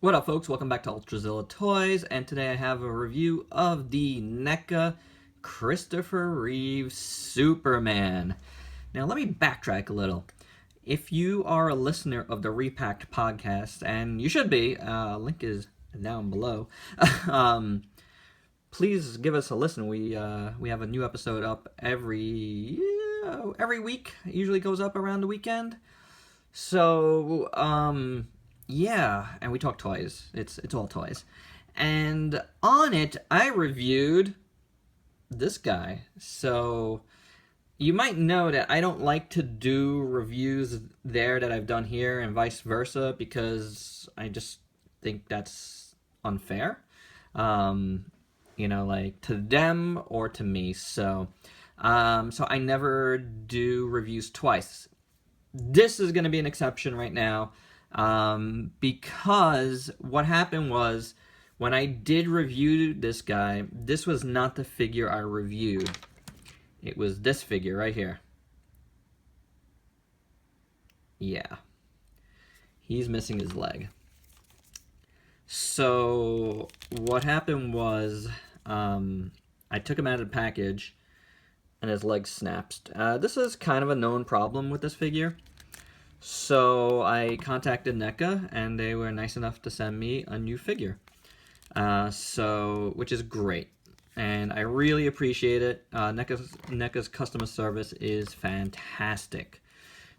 What up, folks? Welcome back to ULTRAZILLA Toys, and today I have a review of the NECA Christopher Reeve Superman. Now, let me backtrack a little. If you are a listener of the Repacked podcast, and you should be, link is down below, please give us a listen. We have a new episode up every week. It usually goes up around the weekend. So, yeah, and we talk toys. It's all toys. And on it, I reviewed this guy. So you might know that I don't like to do reviews there that I've done here and vice versa because I just think that's unfair. Like to them or to me. So I never do reviews twice. This is going to be an exception right now. Because what happened was when I did review this guy, this was not the figure I reviewed. It was this figure right here. Yeah. He's missing his leg. So what happened was I took him out of the package and his leg snapped. This is kind of a known problem with this figure. So I contacted NECA, and they were nice enough to send me a new figure, which is great, and I really appreciate it. NECA's customer service is fantastic,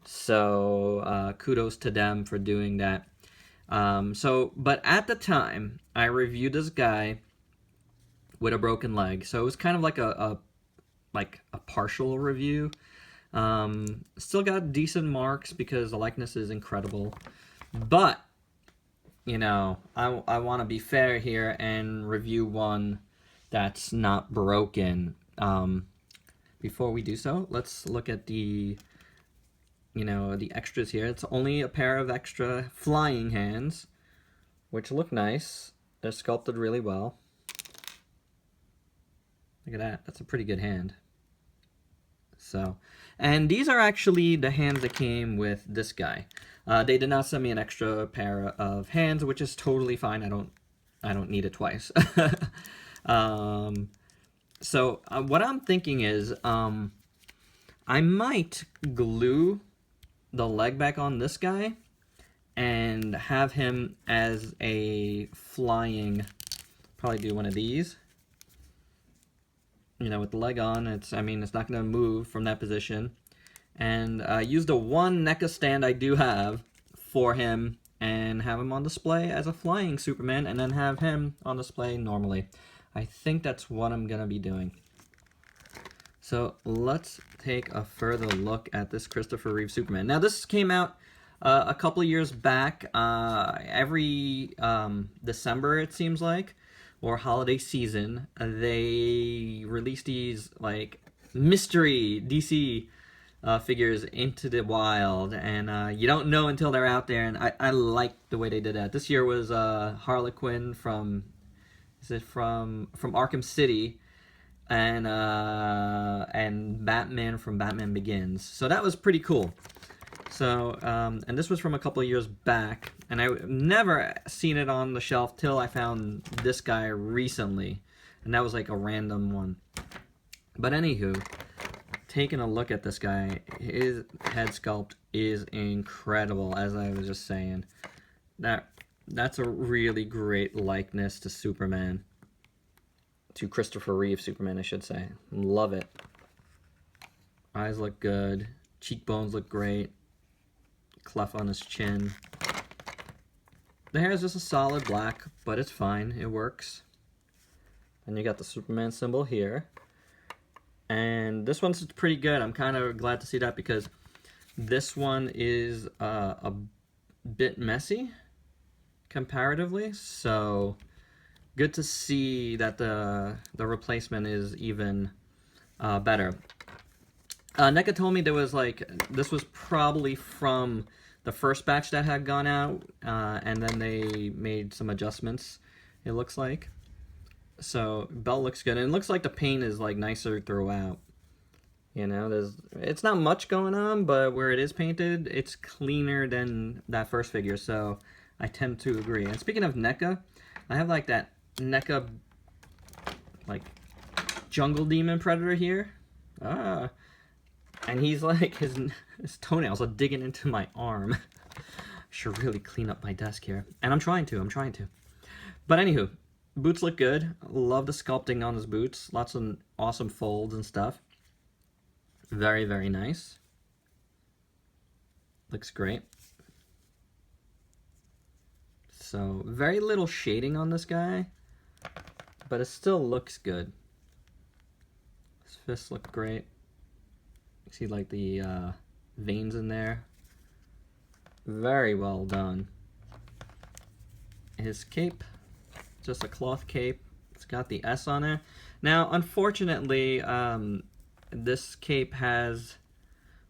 so kudos to them for doing that. But at the time, I reviewed this guy with a broken leg, so it was kind of like a partial review. Still got decent marks because the likeness is incredible, but I want to be fair here and review one that's not broken. Before we do so, let's look at the extras here. It's only a pair of extra flying hands, which look nice. They're sculpted really well. Look at that. That's a pretty good hand. So, and these are actually the hands that came with this guy. They did not send me an extra pair of hands, which is totally fine. I don't need it twice. What I'm thinking is, I might glue the leg back on this guy and have him as a flying. Probably do one of these. With the leg on, it's not going to move from that position. And use the one NECA stand I do have for him and have him on display as a flying Superman and then have him on display normally. I think that's what I'm going to be doing. So let's take a further look at this Christopher Reeve Superman. Now this came out a couple of years back, every December it seems like, or holiday season, they release these like mystery DC figures into the wild, and you don't know until they're out there. And I like the way they did that. This year was Harley Quinn from Arkham City, and Batman from Batman Begins. So that was pretty cool. So, and this was from a couple of years back, and I've never seen it on the shelf till I found this guy recently, and that was like a random one. But anywho, taking a look at this guy, his head sculpt is incredible, as I was just saying. That's a really great likeness to Superman. To Christopher Reeve Superman, I should say. Love it. Eyes look good. Cheekbones look great. Clef on his chin. The hair is just a solid black, but it's fine. It works. And you got the Superman symbol here. And this one's pretty good. I'm kind of glad to see that because this one is a bit messy comparatively. So good to see that the replacement is even better. NECA told me this was probably from the first batch that had gone out, and then they made some adjustments, it looks like. So, belt looks good, and it looks like the paint is like nicer throughout. It's not much going on, but where it is painted, it's cleaner than that first figure, so I tend to agree. And speaking of NECA, I have like that NECA like jungle demon predator here. And he's like, his toenails are digging into my arm. Should really clean up my desk here. And I'm trying to. But anywho, boots look good. Love the sculpting on his boots. Lots of awesome folds and stuff. Very, very nice. Looks great. So, very little shading on this guy, but it still looks good. His fists look great. You see like the veins in there. Very well done. His cape, just a cloth cape. It's got the S on it. Now, unfortunately, this cape has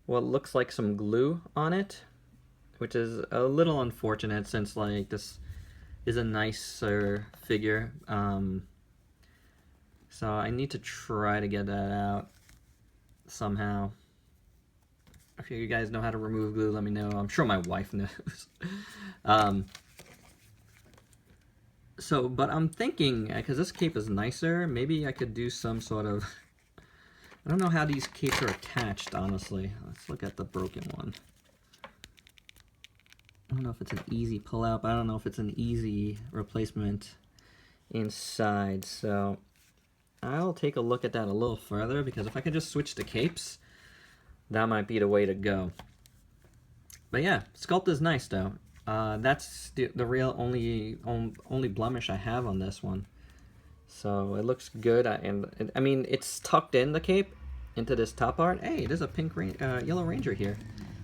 what looks like some glue on it, which is a little unfortunate since like this is a nicer figure. So I need to try to get that out somehow. If you guys know how to remove glue, let me know. I'm sure my wife knows. But I'm thinking, because this cape is nicer, maybe I could do some sort of... I don't know how these capes are attached, honestly. Let's look at the broken one. I don't know if it's an easy pull-out, but I don't know if it's an easy replacement inside. So I'll take a look at that a little further, because if I could just switch the capes, that might be the way to go. But yeah, sculpt is nice, though. That's the real only blemish I have on this one. So it looks good, I mean, it's tucked in the cape into this top part. Hey, there's a Yellow Ranger here.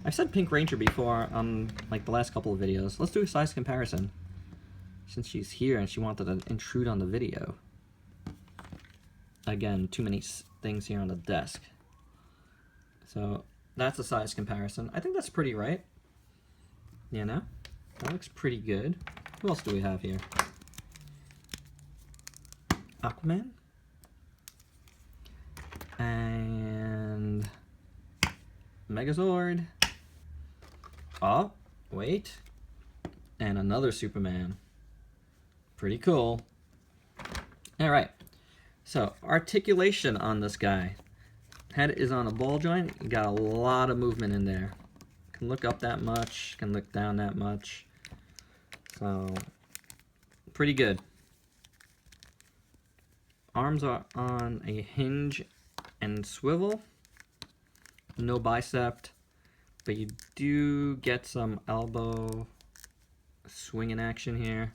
I've said Pink Ranger before on like the last couple of videos. Let's do a size comparison, since she's here and she wanted to intrude on the video. Again, too many things here on the desk. So that's a size comparison. I think that's pretty right. You know, that looks pretty good. Who else do we have here? Aquaman and Megazord. Oh, wait, and another Superman. Pretty cool. All right, so articulation on this guy. Head is on a ball joint. You got a lot of movement in there. Can look up that much, can look down that much. So pretty good. Arms are on a hinge and swivel. No bicep, but you do get some elbow swinging action here,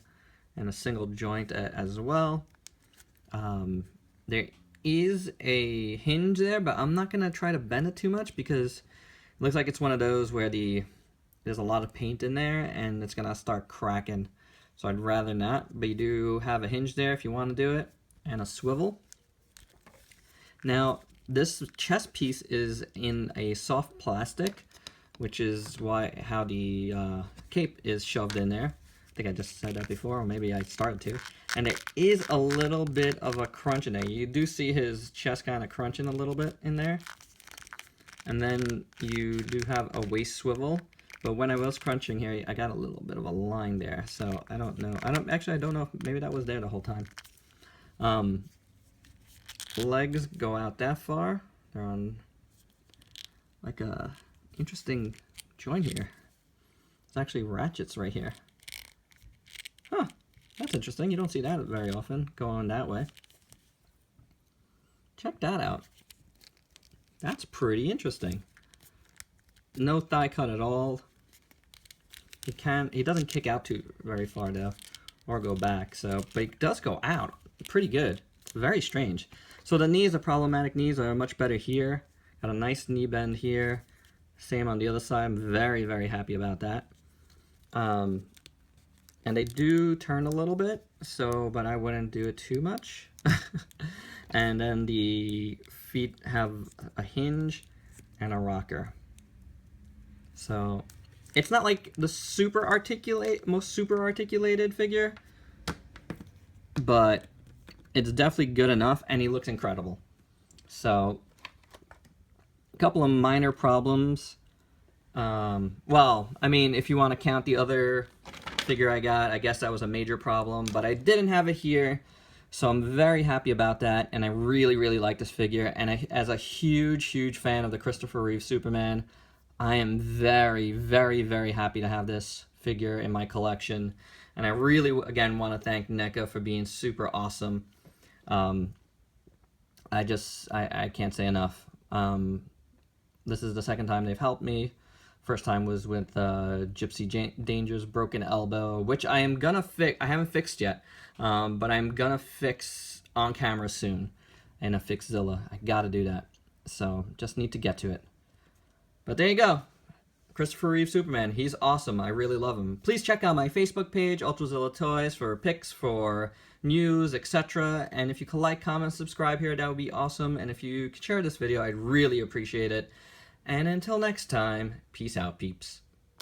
and a single joint as well. There is a hinge there, but I'm not gonna try to bend it too much because it looks like it's one of those where there's a lot of paint in there and it's gonna start cracking. So I'd rather not, but you do have a hinge there if you want to do it, and a swivel. Now, this chest piece is in a soft plastic, which is how the cape is shoved in there. I think I just said that before, or maybe I started to. And there is a little bit of a crunch in there. You do see his chest kind of crunching a little bit in there. And then you do have a waist swivel. But when I was crunching here, I got a little bit of a line there. So I don't know. I don't know if maybe that was there the whole time. Legs go out that far. They're on like a interesting joint here. It's actually ratchets right here. Huh, that's interesting. You don't see that very often going that way. Check that out. That's pretty interesting. No thigh cut at all. He doesn't kick out very far though, or go back. So, but he does go out pretty good. It's very strange. So the knees, the problematic knees, are much better here. Got a nice knee bend here. Same on the other side. I'm very, very happy about that. And they do turn a little bit, but I wouldn't do it too much. And then the feet have a hinge and a rocker. So it's not like the most super articulated figure, but it's definitely good enough, and he looks incredible. So a couple of minor problems. Well, I mean, if you want to count the other figure I got. I guess that was a major problem, but I didn't have it here, so I'm very happy about that, and I really, really like this figure. And as a huge, huge fan of the Christopher Reeve Superman, I am very, very, very happy to have this figure in my collection. And I really, again, want to thank NECA for being super awesome. I can't say enough. This is the second time they've helped me. First time was with Gypsy Danger's broken elbow, which I am gonna fix. I haven't fixed yet, but I'm gonna fix on camera soon in a Fixzilla. I gotta do that. So just need to get to it. But there you go. Christopher Reeve Superman. He's awesome. I really love him. Please check out my Facebook page, ULTRAZILLA Toys, for pics, for news, etc. And if you could like, comment, subscribe here, that would be awesome. And if you could share this video, I'd really appreciate it. And until next time, peace out, peeps.